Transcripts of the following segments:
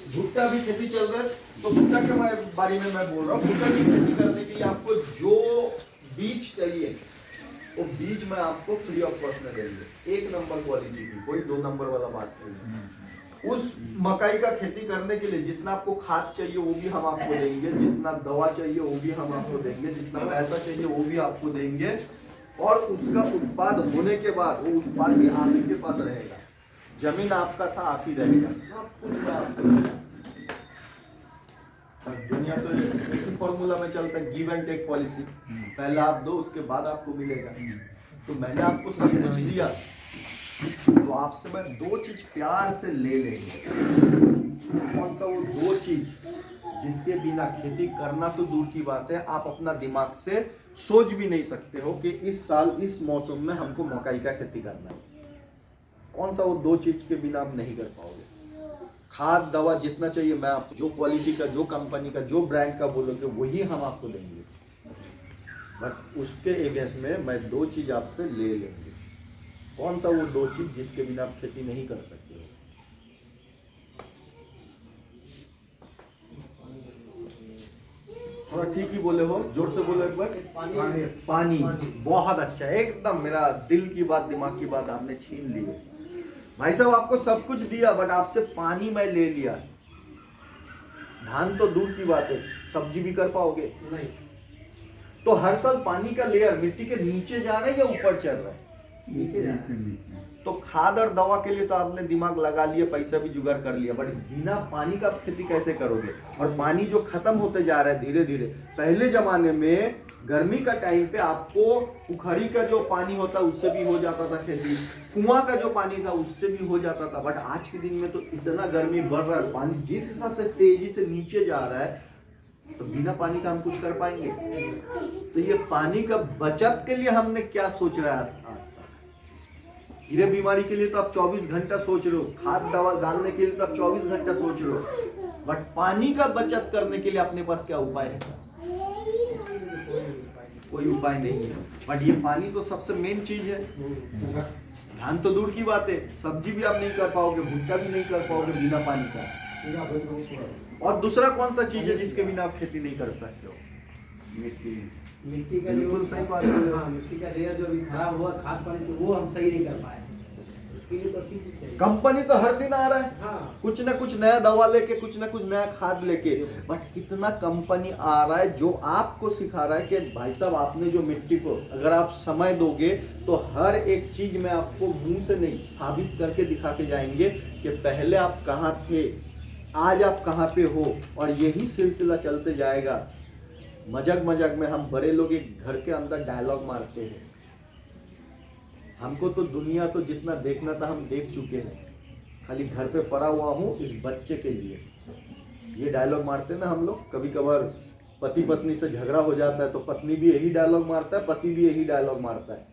भुट्टा भी खेती चल रहा है, तो भुट्टा के बारे में मैं बोल रहा हूँ। भुट्टा की खेती करने के लिए आपको जो बीज चाहिए वो बीज मैं आपको फ्री ऑफ कॉस्ट में देंगे, 1 नंबर क्वालिटी की, कोई 2 नंबर वाला बात नहीं है। उस मकई का खेती करने के लिए जितना आपको खाद चाहिए वो भी हम आपको देंगे, जितना दवा चाहिए वो भी हम आपको देंगे, जितना पैसा चाहिए वो भी आपको देंगे, और उसका उत्पाद होने के बाद वो उत्पाद भी आप ही के पास रहेगा। जमीन आपका था, आप ही रहेगा, सब कुछ मैं आपको दूंगा। दुनिया तो एक ही फॉर्मूला में चलता है, गिव एंड टेक पॉलिसी। पहले आप दो, उसके बाद आपको मिलेगा। तो मैंने आपको सब कुछ दिया, तो आपसे मैं 2 चीज प्यार से ले लेंगे। कौन सा वो 2 चीज जिसके बिना खेती करना तो दूर की बात है, आप अपना दिमाग से सोच भी नहीं सकते हो कि इस साल इस मौसम में हमको मकई का खेती करना है। कौन सा वो 2 चीज के बिना आप नहीं कर पाओगे? खाद दवा जितना चाहिए मैं आपको, जो क्वालिटी का, जो कंपनी का, जो ब्रांड का बोलोगे वही हम आपको देंगे, बट उसके एगेंस्ट में मैं 2 चीज आपसे ले लेंगे। कौन सा वो 2 चीज जिसके बिना आप खेती नहीं कर सकते हो? थोड़ा ठीक ही बोले हो, जोर से बोलो एक बार। पानी। बहुत अच्छा, एकदम मेरा दिल की बात, दिमाग की बात आपने छीन ली है। भाई साहब आपको सब कुछ दिया, बट आपसे पानी मैं ले लिया। धान तो दूर की बात है, सब्जी भी कर पाओगे नहीं। तो हर साल पानी का लेयर मिट्टी के नीचे जा रहा है या ऊपर चढ़ रहा है? नीचे जा रहा है। तो खाद और दवा के लिए तो आपने दिमाग लगा लिया, पैसा भी जुगाड़ कर लिया, बट बिना पानी का खेती कैसे करोगे? और पानी जो खत्म होते जा रहा है धीरे धीरे। पहले जमाने में गर्मी का टाइम पे आपको उखड़ी का जो पानी होता है उससे भी हो जाता था खेती, कुआं का जो पानी था उससे भी हो जाता था, बट आज के दिन में तो इतना गर्मी बढ़ रहा है, पानी जिस हिसाब से तेजी से नीचे जा रहा है, तो बिना पानी का हम कुछ कर पाएंगे? तो ये पानी का बचत के लिए हमने क्या सोच रहा है आज तक? कीड़े बीमारी के लिए तो आप 24 घंटा सोच रहे हो, खाद दवा डालने के लिए तो आप 24 घंटा सोच रहे हो, बट पानी का बचत करने के लिए अपने पास क्या उपाय है? कोई उपाय नहीं है। बट ये पानी तो सबसे मेन चीज है। धान तो दूर की बात है, सब्जी भी आप नहीं कर पाओगे, भुट्टा भी नहीं कर पाओगे बिना पानी का। और दूसरा कौन सा चीज है जिसके बिना आप खेती नहीं कर सकते हो? मिट्टी। मिट्टी का बिल्कुल सही बात है। हाँ, मिट्टी का लेयर जो अभी खराब हुआ खाद पानी से, वो हम सही नहीं कर पाए। उसके लिए तो अच्छी चीज चाहिए। कंपनी तो हर दिन आ रहा है, हाँ। कुछ ना कुछ नया दवा लेके, कुछ ना कुछ नया खाद लेके, बट इतना कंपनी आ रहा है जो आपको सिखा रहा है कि भाई साहब आपने जो मिट्टी को अगर आप समय दोगे तो हर एक चीज में आपको मुंह से नहीं साबित करके दिखा के जाएंगे कि पहले आप कहाँ थे, आज आप कहाँ पे हो, और यही सिलसिला चलते जाएगा। मजाक मजाक में हम बड़े लोग एक घर के अंदर डायलॉग मारते हैं, हमको तो दुनिया तो जितना देखना था हम देख चुके हैं, खाली घर पे पड़ा हुआ हूँ इस बच्चे के लिए। ये डायलॉग मारते हैं ना हम लोग। कभी कभार पति पत्नी से झगड़ा हो जाता है तो पत्नी भी यही डायलॉग मारता है, पति भी यही डायलॉग मारता है।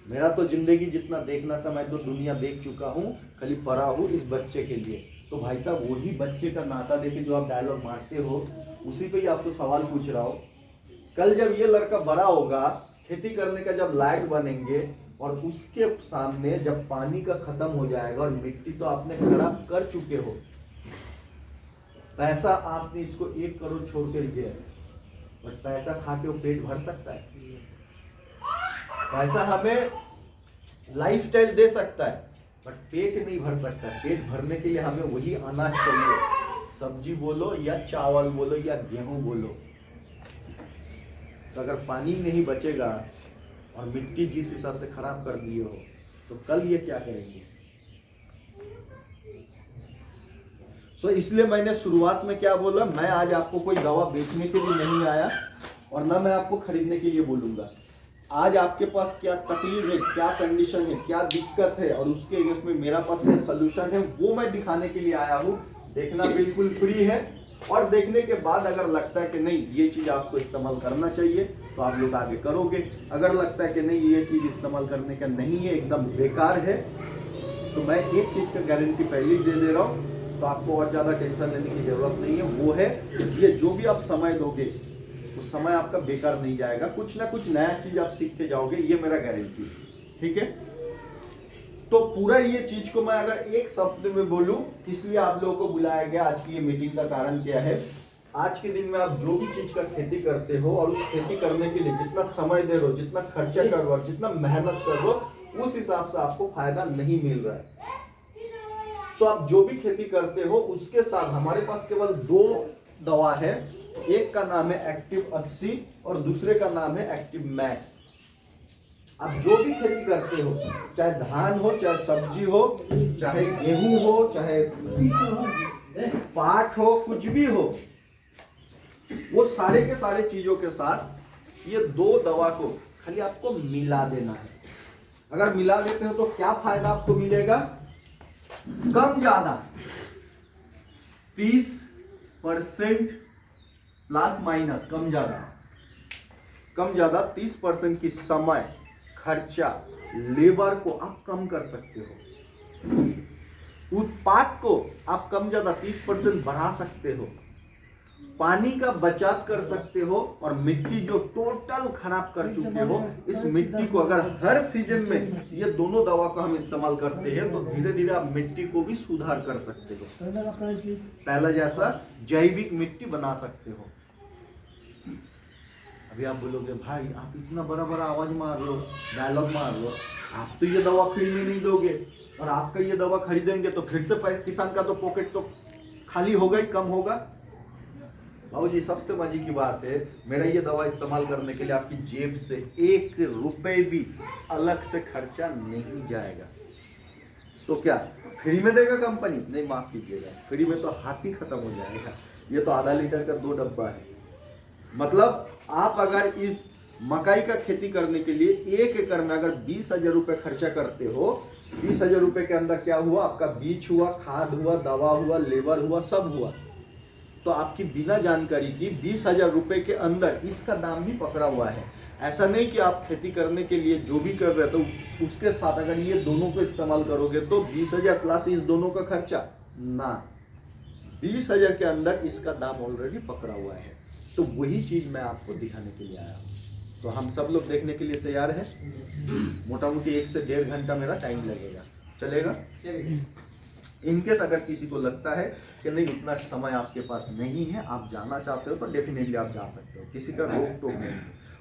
मेरा तो जिंदगी जितना देखना था मैं तो दुनिया देख चुका हूँ, खाली पड़ा हूँ इस बच्चे के लिए। तो भाई साहब वही बच्चे का नाता देके जो आप डायलॉग मारते हो, उसी पे ही आपको सवाल पूछ रहा हो। कल जब ये लड़का बड़ा होगा, खेती करने का जब लायक बनेंगे, और उसके सामने जब पानी का खत्म हो जाएगा और मिट्टी तो आपने खराब कर चुके हो, पैसा आपने इसको 1 करोड़ छोड़ के दिया, बट पैसा खा के वो पेट भर सकता है? पैसा हमें लाइफस्टाइल दे सकता है, बट पेट नहीं भर सकता। पेट भरने के लिए हमें वही अनाज चाहिए, सब्जी बोलो या चावल बोलो या गेहूं बोलो। तो अगर पानी नहीं बचेगा और मिट्टी जिस हिसाब से खराब कर दिए हो, तो कल ये क्या करेंगे? इसलिए मैंने शुरुआत में क्या बोला, मैं आज आपको कोई दवा बेचने के लिए नहीं आया और ना मैं आपको खरीदने के लिए बोलूंगा। आज आपके पास क्या तकलीफ है, क्या कंडीशन है, क्या दिक्कत है, और उसके अगेंस्ट में मेरा पास क्या सोल्यूशन है, वो मैं दिखाने के लिए आया हूँ। देखना बिल्कुल फ्री है, और देखने के बाद अगर लगता है कि नहीं ये चीज़ आपको इस्तेमाल करना चाहिए तो आप लोग आगे करोगे। अगर लगता है कि नहीं ये चीज़ इस्तेमाल करने का नहीं है, एकदम बेकार है, तो मैं एक चीज़ का गारंटी पहले ही दे रहा हूँ, तो आपको और ज़्यादा टेंशन लेने की ज़रूरत नहीं है। वो है ये जो भी आप समय दोगे वो समय आपका बेकार नहीं जाएगा, कुछ ना कुछ नया चीज़ आप सीख के जाओगे, ये मेरा गारंटी है। ठीक है। तो पूरा ये चीज को मैं अगर एक शब्द में बोलूं, इसलिए आप लोगों को बुलाया गया आज की ये मीटिंग का कारण क्या है। आज के दिन में आप जो भी चीज का खेती करते हो और उस खेती करने के लिए जितना समय दे रहे हो, जितना खर्चा कर रहे हो, जितना मेहनत कर रहे हो, उस हिसाब से आपको फायदा नहीं मिल रहा है। सो आप जो भी खेती करते हो उसके साथ हमारे पास केवल 2 दवा है। एक का नाम है एक्टिव 80 और दूसरे का नाम है एक्टिव मैक्स। आप जो भी खेती करते हो, चाहे धान हो, चाहे सब्जी हो, चाहे गेहूं हो, चाहे पाट हो, कुछ भी हो, वो सारे के सारे चीजों के साथ ये 2 दवा को खाली आपको मिला देना है। अगर मिला देते हो तो क्या फायदा आपको मिलेगा? कम ज्यादा 30% प्लस माइनस, कम ज्यादा 30% की समय, खर्चा, लेबर को आप कम कर सकते हो। उत्पाद को आप कम ज्यादा 30% बढ़ा सकते हो। पानी का बचत कर सकते हो। और मिट्टी जो टोटल खराब कर चुके हो, इस मिट्टी को अगर हर सीजन में ये दोनों दवा का हम इस्तेमाल करते हैं तो धीरे धीरे आप मिट्टी को भी सुधार कर सकते हो। पहला जैसा जैविक मिट्टी बना सकते हो। अभी आप बोलोगे भाई आप इतना बड़ा बड़ा आवाज मार लो, डायलॉग मार लो, आप तो ये दवा खरीदने नहीं दोगे, और आपका ये दवा खरीदेंगे तो फिर से किसान का तो पॉकेट तो खाली होगा ही, कम होगा। बाबू जी सबसे मजे की बात है, मेरा ये दवा इस्तेमाल करने के लिए आपकी जेब से 1 रुपए भी अलग से खर्चा नहीं जाएगा। तो क्या फ्री में देगा कंपनी? नहीं, माफ कीजिएगा, फ्री में तो हाथ ही खत्म हो जाएगा। ये तो आधा लीटर का 2 डब्बा है। मतलब आप अगर इस मकाई का खेती करने के लिए 1 एकड़ में अगर 20,000 रुपए खर्चा करते हो, 20,000 रुपए के अंदर क्या हुआ? आपका बीज हुआ, खाद हुआ, दवा हुआ, लेबर हुआ, सब हुआ। तो आपकी बिना जानकारी की 20,000 रुपए के अंदर इसका दाम भी पकड़ा हुआ है। ऐसा नहीं कि आप खेती करने के लिए जो भी कर रहे हो तो उसके साथ अगर ये दोनों को इस्तेमाल करोगे तो 20,000 प्लस इस दोनों का खर्चा ना, 20,000 के अंदर इसका दाम ऑलरेडी पकड़ा हुआ है। तो वही चीज मैं आपको दिखाने के लिए आया हूँ। तो हम सब लोग देखने के लिए तैयार हैं। मोटा मोटी 1 से 1.5 घंटा मेरा टाइम लगेगा, चलेगा? इनकेस अगर किसी को लगता है कि नहीं उतना समय आपके पास नहीं है, आप जाना चाहते हो, तो डेफिनेटली आप जा सकते हो, किसी का रोक टोक नहीं।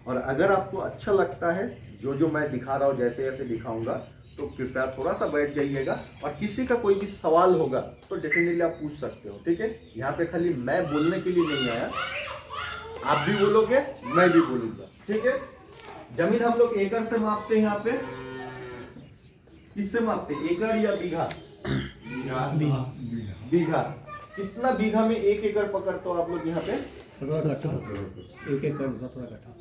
और अगर आपको अच्छा लगता है जो जो मैं दिखा रहा हूँ, जैसे जैसे दिखाऊंगा, तो कृपया थोड़ा सा बैठ जाइएगा। और किसी का कोई भी सवाल होगा तो डेफिनेटली आप पूछ सकते हो, ठीक है? यहाँ पे खाली मैं बोलने के लिए नहीं आया, आप भी बोलोगे, मैं भी बोलूंगा, ठीक है? जमीन हम लोग एकड़ से मापते हैं। यहाँ पे किससे मापते हैं? एकड़ या बीघा? बीघा। कितना बीघा में 1 एकड़ पकड़ते हो आप लोग यहाँ पे? 1 एकड़ 17 कट्ठा।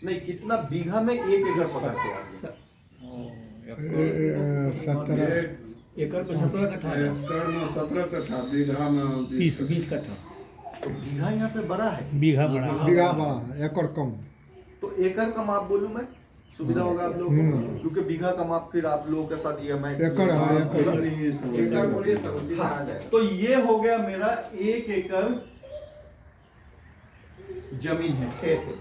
नहीं, कितना बीघा में 1 एकड़ पकड़ते हो आप? 17 एकड़ में 17 कट्ठा, एकड़ में 17 कट्ठा, बीघा में 20 कट्ठा। तो बीघा यहाँ पे बड़ा है, बीघा बड़ा, एकड़ कम। तो एकड़ का माप बोलूं मैं, सुविधा होगा आप लोगों को, क्योंकि बीघा का माप फिर आप लोगों के साथ ये मैं एकड़ बोलिए तो ये हो गया मेरा 1 एकड़ जमीन है, खेत है।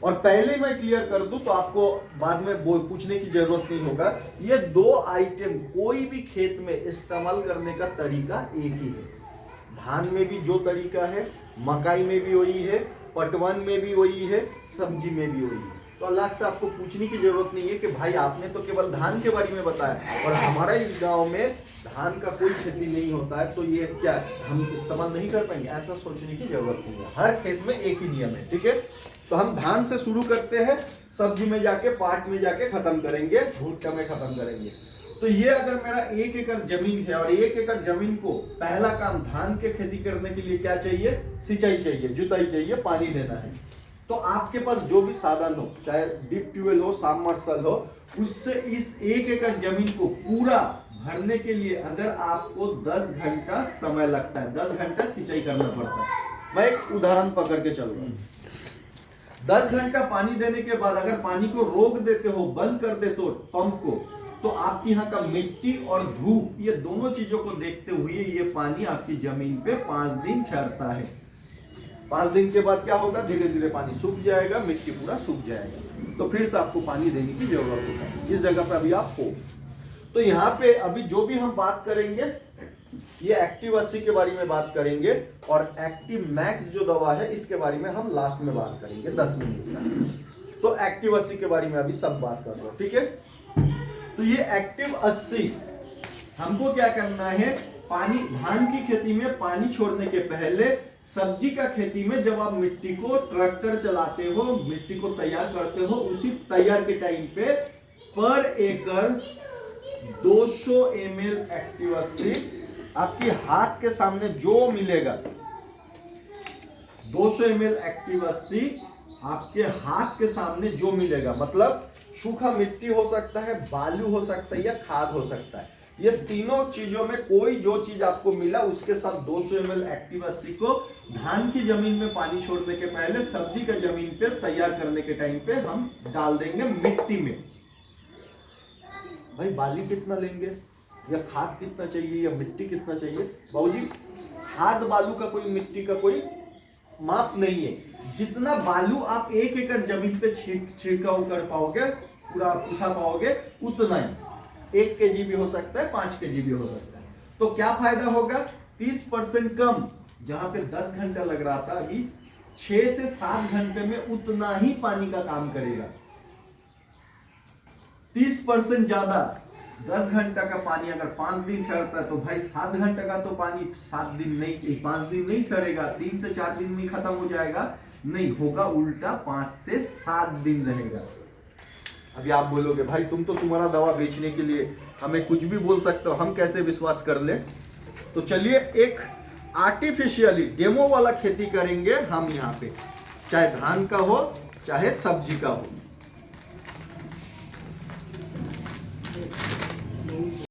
और पहले मैं क्लियर कर दूं तो आपको बाद में पूछने की जरूरत नहीं होगा। ये 2 आइटम कोई भी खेत में इस्तेमाल करने का तरीका एक ही है। धान में भी जो तरीका है, मकाई में भी वही है, पटवन में भी वही है, सब्जी में भी वही है। तो अलग से आपको पूछने की जरूरत नहीं है कि भाई आपने तो केवल धान के बारे में बताया और हमारा इस गांव में धान का कोई खेती नहीं होता है, तो ये क्या हम इस्तेमाल नहीं कर पाएंगे? ऐसा सोचने की जरूरत नहीं है। हर खेत में एक ही नियम है, ठीक है? तो हम धान से शुरू करते हैं, सब्जी में जाके, पाट में जाके खत्म करेंगे, भुट्टा में खत्म करेंगे। तो ये अगर मेरा 1 एकड़ जमीन है और 1 एकड़ जमीन को पहला काम धान के खेती करने के लिए क्या चाहिए? सिंचाई चाहिए, जुताई चाहिए, पानी देना है। तो आपके पास जो भी साधन हो, चाहे डीप ट्यूबवेल हो, सबमर्सिबल हो, उससे इस 1 एकड़ जमीन को पूरा भरने के लिए अगर आपको 10 घंटा समय लगता है, 10 घंटा सिंचाई करना पड़ता है। मैं एक उदाहरण पकड़ के चल रहा हूँ। 10 घंटा पानी देने के बाद अगर पानी को रोक देते हो, बंद कर देते हो पंप को, तो आपकी यहाँ का मिट्टी और धूप, ये दोनों चीजों को देखते हुए ये पानी आपकी जमीन पे 5 दिन ठहरता है। 5 दिन के बाद क्या होगा? धीरे धीरे पानी सूख जाएगा, मिट्टी पूरा सूख जाएगा, तो फिर से आपको पानी देने की जरूरत होता है। इस जगह पे अभी आप हो, तो यहाँ पे अभी जो भी हम बात करेंगे ये एक्टिव 80 के बारे में बात करेंगे और एक्टिव मैक्स जो दवा है इसके बारे में हम लास्ट में बात करेंगे 10 मिनट का। तो एक्टिव 80 के बारे में अभी सब बात कर लो, ठीक है। तो ये एक्टिव 80 हमको क्या करना है, पानी धान की खेती में पानी छोड़ने के पहले सब्जी का खेती में जब आप मिट्टी को ट्रैक्टर चलाते हो, मिट्टी को तैयार करते हो, उसी तैयार के टाइम पे पर एकड़ 200 ml एक्टिव 80 आपके हाथ के सामने जो मिलेगा, 200 ml एक्टिव 80 आपके हाथ के सामने जो मिलेगा, मतलब सूखा मिट्टी हो सकता है, बालू हो सकता है या खाद हो सकता है। ये तीनों चीजों में कोई जो चीज आपको मिला उसके साथ 200 ml एक्टिव 80 को धान की जमीन में पानी छोड़ने के पहले सब्जी का जमीन पे तैयार करने के टाइम पे हम डाल देंगे मिट्टी में। भाई बाली कितना लेंगे या खाद कितना चाहिए या मिट्टी कितना चाहिए? बाबूजी खाद बालू का कोई मिट्टी का कोई माप नहीं है। जितना बालू आप 1 एकड़ जमीन पे छिड़काव कर पाओगे, पूरा पुसा पाओगे, उतना ही 1 kg भी हो सकता है, 5 kg भी हो सकता है। तो क्या फायदा होगा? 30% कम, जहां पे 10 घंटा लग रहा था अभी 6 से 7 घंटे में उतना ही पानी का काम करेगा। 30% ज्यादा, 10 घंटा का पानी अगर 5 दिन ठहरता है तो भाई 7 घंटे का तो पानी 7 दिन नहीं, 5 दिन नहीं ठहरेगा, 3 से 4 दिन में खत्म हो जाएगा। नहीं होगा, उल्टा 5 से 7 दिन रहेगा। अभी आप बोलोगे भाई तुम तो तुम्हारा दवा बेचने के लिए हमें कुछ भी बोल सकते हो, हम कैसे विश्वास कर ले? तो चलिए एक आर्टिफिशियली डेमो वाला खेती करेंगे हम यहाँ पे, चाहे धान का हो चाहे सब्जी का हो।